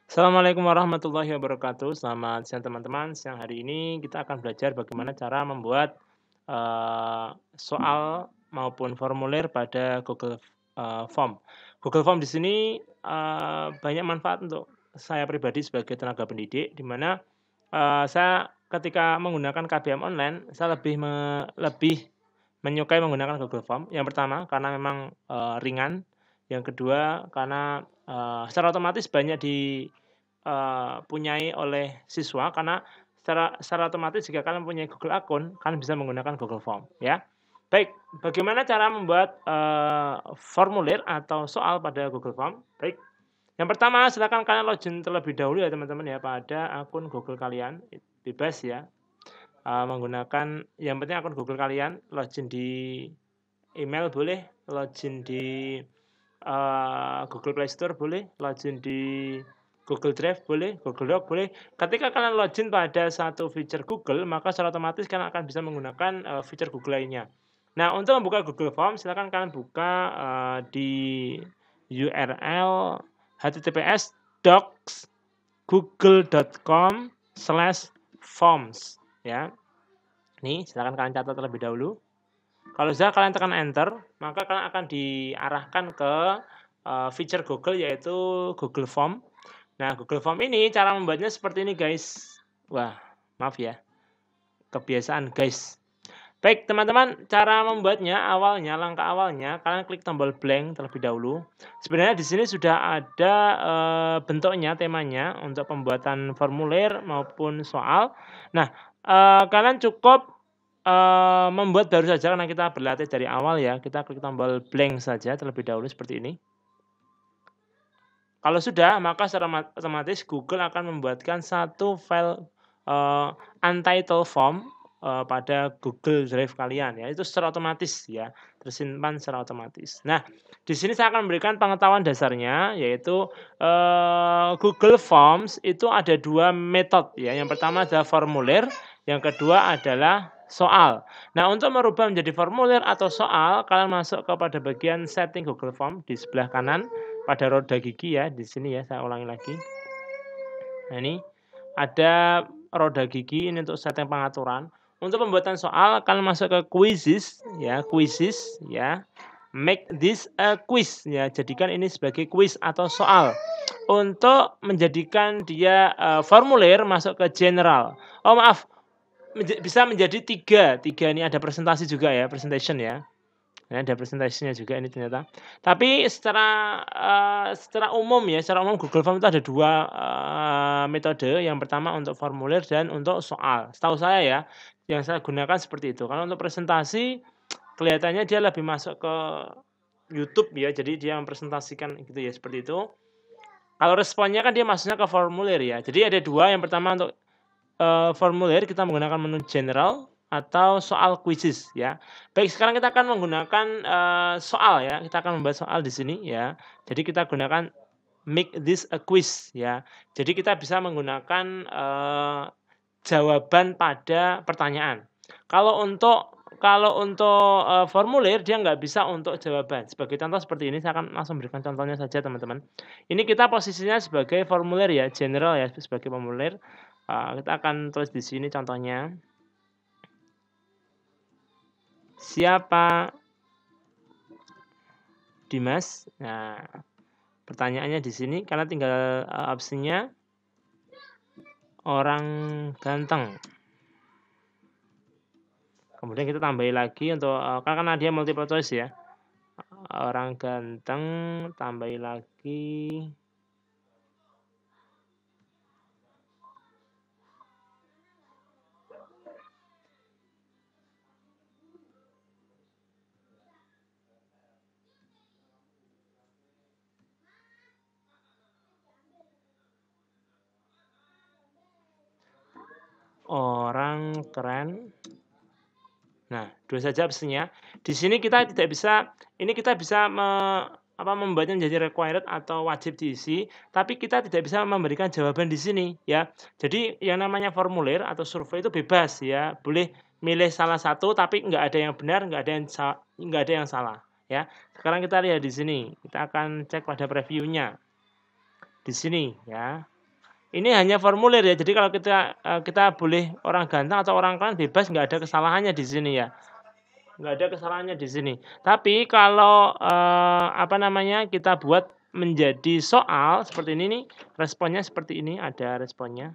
Assalamualaikum warahmatullahi wabarakatuh. Selamat siang teman-teman. Siang hari ini kita akan belajar bagaimana cara membuat soal maupun formulir pada Google Form. Google Form di sini banyak manfaat untuk saya pribadi sebagai tenaga pendidik, di mana saya ketika menggunakan KBM online, saya lebih menyukai menggunakan Google Form. Yang pertama karena memang ringan. Yang kedua karena secara otomatis banyak punyai oleh siswa karena secara otomatis jika kalian mempunyai Google akun, kalian bisa menggunakan Google Form, ya. Baik, bagaimana cara membuat formulir atau soal pada Google Form? Baik, yang pertama silakan kalian login terlebih dahulu ya teman-teman ya pada akun Google kalian, bebas ya, menggunakan yang penting akun Google kalian, login di email boleh, login di Google Play Store boleh, login di Google Drive boleh, Google Doc boleh. Ketika kalian login pada satu feature Google, maka secara otomatis kalian akan bisa menggunakan feature Google lainnya. Nah, untuk membuka Google Form, silakan kalian buka di URL https://docs.google.com/forms ya. Nih, silakan kalian catat terlebih dahulu. Kalau sudah kalian tekan enter, maka kalian akan diarahkan ke feature Google yaitu Google Form. Nah, Google Form ini cara membuatnya seperti ini, guys. Wah, maaf ya. Kebiasaan, guys. Baik, teman-teman, cara membuatnya langkah awalnya kalian klik tombol blank terlebih dahulu. Sebenarnya di sini sudah ada bentuknya, temanya untuk pembuatan formulir maupun soal. Nah, kalian cukup membuat baru saja karena kita berlatih dari awal ya. Kita klik tombol blank saja terlebih dahulu seperti ini. Kalau sudah, maka secara otomatis Google akan membuatkan satu file untitled form pada Google Drive kalian ya. Itu secara otomatis ya, tersimpan secara otomatis. Nah, di sini saya akan memberikan pengetahuan dasarnya yaitu Google Forms itu ada 2 metode ya. Yang pertama adalah formulir, yang kedua adalah soal. Nah, untuk merubah menjadi formulir atau soal, kalian masuk kepada bagian setting Google Form di sebelah kanan pada roda gigi ya, di sini ya, saya ulangi lagi. Nah, ini ada roda gigi ini untuk setting pengaturan. Untuk pembuatan soal, kalian masuk ke quizzes ya. Make this a quiz ya, jadikan ini sebagai quiz atau soal. Untuk menjadikan dia formulir, masuk ke general. Oh maaf, bisa menjadi 3 ini ada presentasi juga ya, presentation ya. Nah, ada presentasinya juga ini ternyata. Tapi secara umum Google Form itu ada 2 metode. Yang pertama untuk formulir dan untuk soal. Setahu saya ya, yang saya gunakan seperti itu. Kalau untuk presentasi kelihatannya dia lebih masuk ke YouTube ya, jadi dia mempresentasikan gitu ya, seperti itu. Kalau responnya kan dia masuknya ke formulir ya. Jadi ada 2, yang pertama untuk formulir kita menggunakan menu general atau soal quizzes ya. Baik, sekarang kita akan menggunakan soal ya. Kita akan membuat soal di sini ya. Jadi kita gunakan make this a quiz ya. Jadi kita bisa menggunakan jawaban pada pertanyaan. Kalau untuk formulir dia nggak bisa untuk jawaban. Sebagai contoh seperti ini, saya akan langsung berikan contohnya saja teman-teman. Ini kita posisinya sebagai formulir ya, general ya, sebagai formulir. Kita akan tulis di sini contohnya. Siapa Dimas? Nah, pertanyaannya di sini karena tinggal opsinya orang ganteng. Kemudian kita tambahin lagi untuk karena dia multiple choice ya. Orang ganteng, tambahin lagi. Orang keren. Nah, 2 saja opsinya. Di sini kita tidak bisa, ini kita bisa membuatnya menjadi required atau wajib diisi, tapi kita tidak bisa memberikan jawaban di sini ya. Jadi yang namanya formulir atau survei itu bebas ya, boleh milih salah satu tapi nggak ada yang benar, nggak ada yang salah ya. Sekarang kita lihat di sini, kita akan cek pada previewnya. Di sini ya. Ini hanya formulir ya, jadi kalau kita boleh orang ganteng atau orang keren bebas, nggak ada kesalahannya di sini ya, nggak ada kesalahannya di sini. Tapi kalau, apa namanya, kita buat menjadi soal seperti ini nih, responnya seperti ini, ada responnya.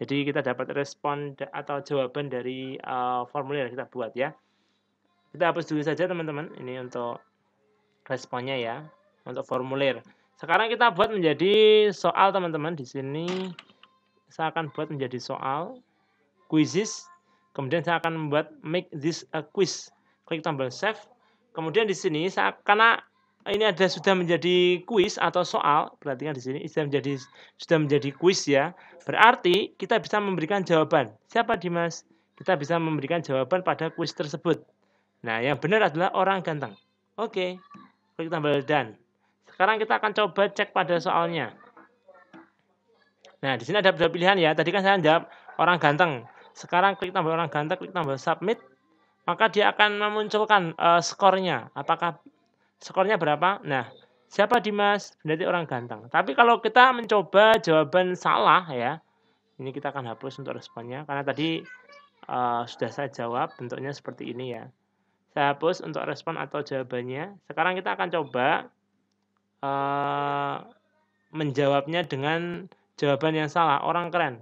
Jadi kita dapat respon atau jawaban dari, formulir yang kita buat ya. Kita hapus dulu saja teman-teman, ini untuk responnya ya, untuk formulir. Sekarang kita buat menjadi soal teman-teman, di sini saya akan buat menjadi soal, quizzes, kemudian saya akan membuat make this a quiz. Klik tombol save, kemudian di sini karena ini sudah menjadi quiz atau soal, perhatikan di sini sudah menjadi quiz ya, berarti kita bisa memberikan jawaban. Siapa Dimas? Kita bisa memberikan jawaban pada quiz tersebut. Nah, yang benar adalah orang ganteng. Oke, klik tombol done. Sekarang kita akan coba cek pada soalnya. Nah, di sini ada dua pilihan ya. Tadi kan saya jawab orang ganteng. Sekarang klik tombol orang ganteng, klik tombol submit, maka dia akan memunculkan skornya. Apakah skornya berapa? Nah, siapa Dimas? Berarti orang ganteng. Tapi kalau kita mencoba jawaban salah ya, ini kita akan hapus untuk responnya karena tadi sudah saya jawab bentuknya seperti ini ya. Saya hapus untuk respon atau jawabannya. Sekarang kita akan coba menjawabnya dengan jawaban yang salah, orang keren.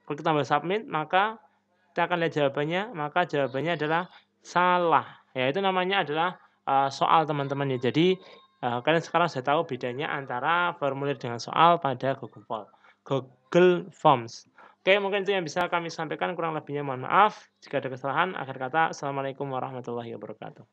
Klik tombol submit, maka kita akan lihat jawabannya, maka jawabannya adalah salah. Ya, itu namanya adalah soal teman-teman ya. Jadi kalian sekarang sudah tahu bedanya antara formulir dengan soal pada Google Forms. Oke, mungkin itu yang bisa kami sampaikan, kurang lebihnya mohon maaf. Jika ada kesalahan, akhir kata, Assalamualaikum warahmatullahi wabarakatuh.